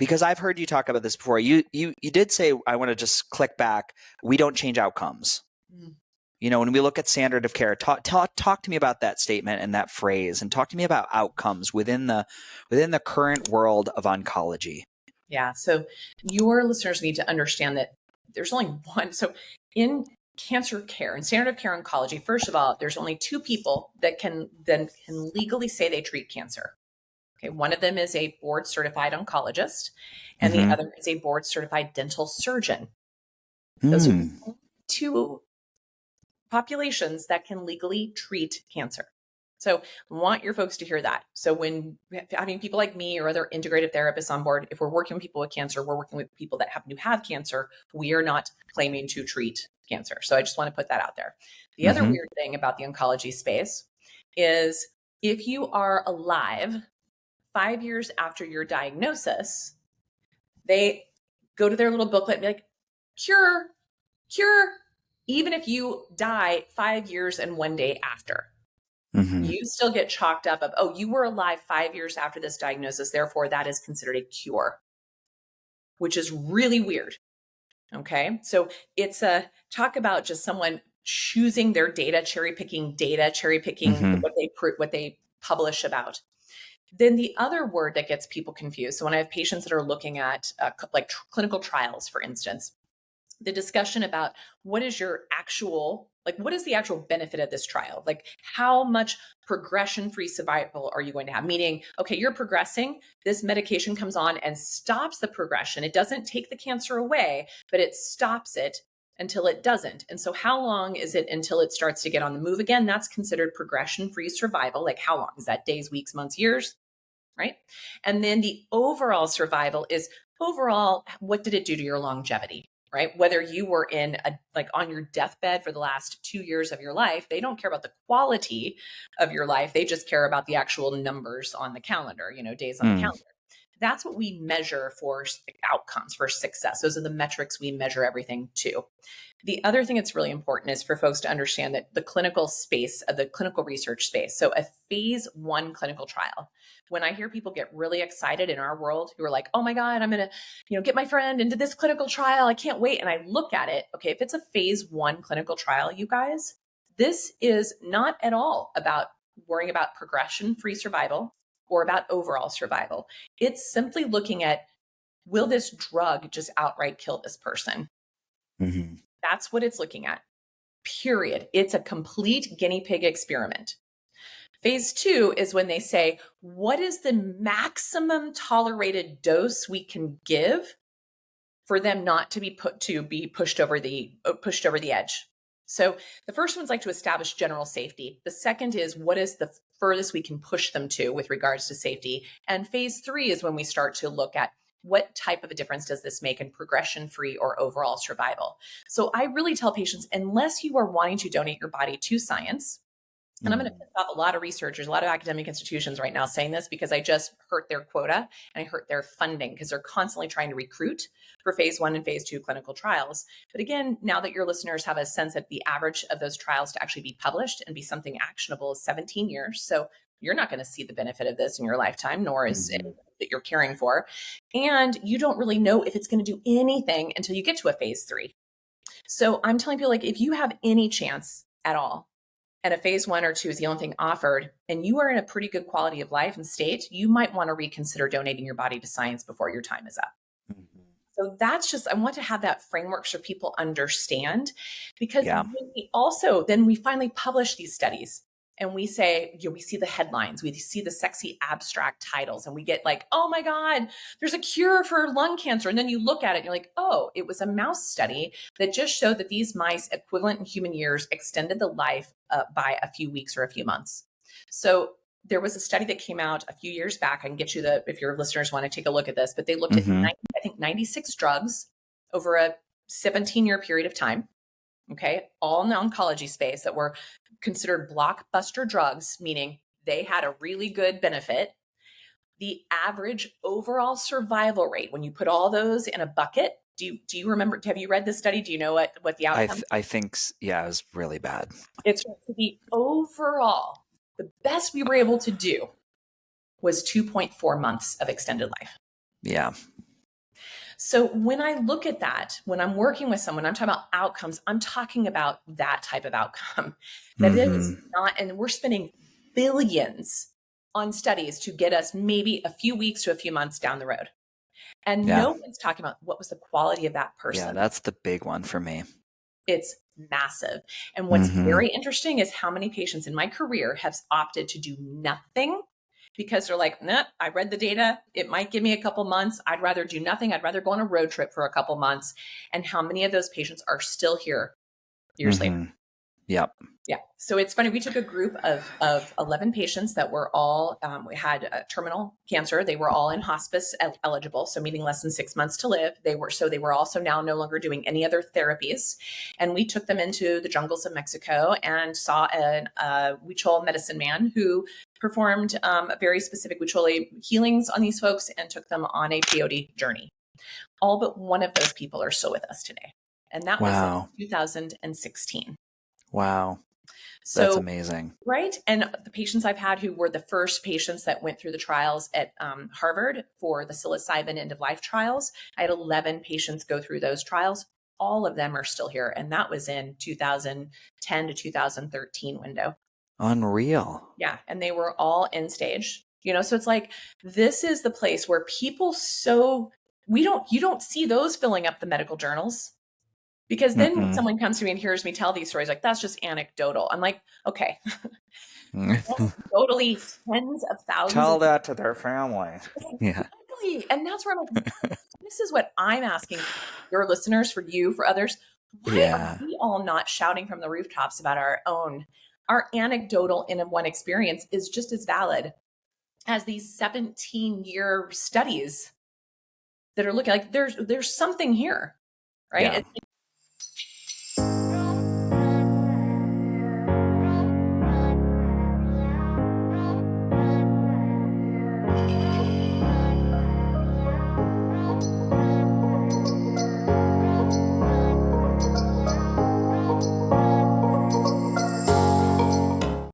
because I've heard you talk about this before. You did say, I want to just click back. We don't change outcomes. You know, when we look at standard of care, talk to me about that statement and that phrase, and talk to me about outcomes within the current world of oncology. Yeah. So your listeners need to understand that there's only one. So in cancer care and standard of care oncology, first of all, there's only two people that can legally say they treat cancer. Okay. One of them is a board certified oncologist, and the other is a board certified dental surgeon. Those are two populations that can legally treat cancer. So I want your folks to hear that. So when having people like me or other integrative therapists on board, if we're working with people with cancer, we're working with people that happen to have cancer. We are not claiming to treat cancer. So I just want to put that out there. The other weird thing about the oncology space is if you are alive 5 years after your diagnosis, they go to their little booklet and be like, cure, even if you die 5 years and 1 day after. You still get chalked up of, oh, you were alive 5 years after this diagnosis, therefore that is considered a cure, which is really weird. Okay. So it's a talk about just someone choosing their data, cherry picking what they publish about. Then the other word that gets people confused. So when I have patients that are looking at like clinical trials, for instance, the discussion about what is the actual benefit of this trial? Like how much progression-free survival are you going to have? Meaning, okay, you're progressing, this medication comes on and stops the progression. It doesn't take the cancer away, but it stops it until it doesn't. And so how long is it until it starts to get on the move again? That's considered progression-free survival. Like how long? Is that days, weeks, months, years? Right? And then the overall survival is overall, what did it do to your longevity? Right? Whether you were on your deathbed for the last 2 years of your life, they don't care about the quality of your life. They just care about the actual numbers on the calendar, days on the calendar. That's what we measure for outcomes, for success. Those are the metrics we measure everything to. The other thing that's really important is for folks to understand that the clinical space of the clinical research space. So a phase 1 clinical trial, when I hear people get really excited in our world who are like, oh my God, I'm going to, get my friend into this clinical trial. I can't wait. And I look at it. Okay. If it's a phase 1 clinical trial, you guys, this is not at all about worrying about progression-free survival or about overall survival. It's simply looking at, will this drug just outright kill this person? That's what it's looking at, period. It's a complete guinea pig experiment. Phase 2 is when they say, what is the maximum tolerated dose we can give for them not to be pushed over the edge? So the first one's like to establish general safety. The second is, what is the furthest we can push them to with regards to safety? And phase 3 is when we start to look at what type of a difference does this make in progression-free or overall survival? So I really tell patients, unless you are wanting to donate your body to science, and I'm going to piss off a lot of researchers, a lot of academic institutions right now saying this because I just hurt their quota and I hurt their funding because they're constantly trying to recruit for phase 1 and phase 2 clinical trials. But again, now that your listeners have a sense that the average of those trials to actually be published and be something actionable is 17 years. So you're not going to see the benefit of this in your lifetime, nor is it that you're caring for. And you don't really know if it's going to do anything until you get to a phase 3. So I'm telling people, like, if you have any chance at all, and a phase 1 or 2 is the only thing offered, and you are in a pretty good quality of life and state, you might want to reconsider donating your body to science before your time is up. So that's just, I want to have that framework so people understand, because then we finally publish these studies and we say, we see the headlines, we see the sexy abstract titles, and we get like, oh my God, there's a cure for lung cancer. And then you look at it and you're like, oh, it was a mouse study that just showed that these mice, equivalent in human years, extended the life by a few weeks or a few months. So there was a study that came out a few years back. I can get you if your listeners want to take a look at this, but they looked at 96 drugs over a 17-year period of time. Okay. All in the oncology space that were considered blockbuster drugs, meaning they had a really good benefit. The average overall survival rate, when you put all those in a bucket, do you remember, have you read this study? Do you know what the outcome? I think, it was really bad. It's the overall, the best we were able to do was 2.4 months of extended life. Yeah. So when I look at that, when I'm working with someone, I'm talking about outcomes, I'm talking about that type of outcome. That is not, and we're spending billions on studies to get us maybe a few weeks to a few months down the road. And no one's talking about what was the quality of that person. Yeah, that's the big one for me. It's massive. And what's very interesting is how many patients in my career have opted to do nothing because they're like, nah, I read the data. It might give me a couple months. I'd rather do nothing. I'd rather go on a road trip for a couple months. And how many of those patients are still here years later? Yep. Yeah. So it's funny. We took a group of 11 patients that were all, we had terminal cancer. They were all in hospice eligible. So meaning less than 6 months to live. They were also now no longer doing any other therapies. And we took them into the jungles of Mexico and saw a Huichol medicine man who performed very specific Huichol healings on these folks and took them on a peyote journey. All but one of those people are still with us today. And that was in 2016. Wow. So, that's amazing. Right. And the patients I've had who were the first patients that went through the trials at Harvard for the psilocybin end of life trials, I had 11 patients go through those trials. All of them are still here. And that was in 2010 to 2013 window. Unreal. Yeah. And they were all end stage, so it's like, this is the place where people you don't see those filling up the medical journals. Because then when someone comes to me and hears me tell these stories, like, that's just anecdotal. I'm like, okay, anecdotally, tens of thousands. Tell that to their family. Yeah. Exactly. And that's where I'm like, this is what I'm asking your listeners, for you, for others. Why are we all not shouting from the rooftops about our own? Our anecdotal in one experience is just as valid as these 17-year studies that are looking like there's something here. Right. Yeah. It's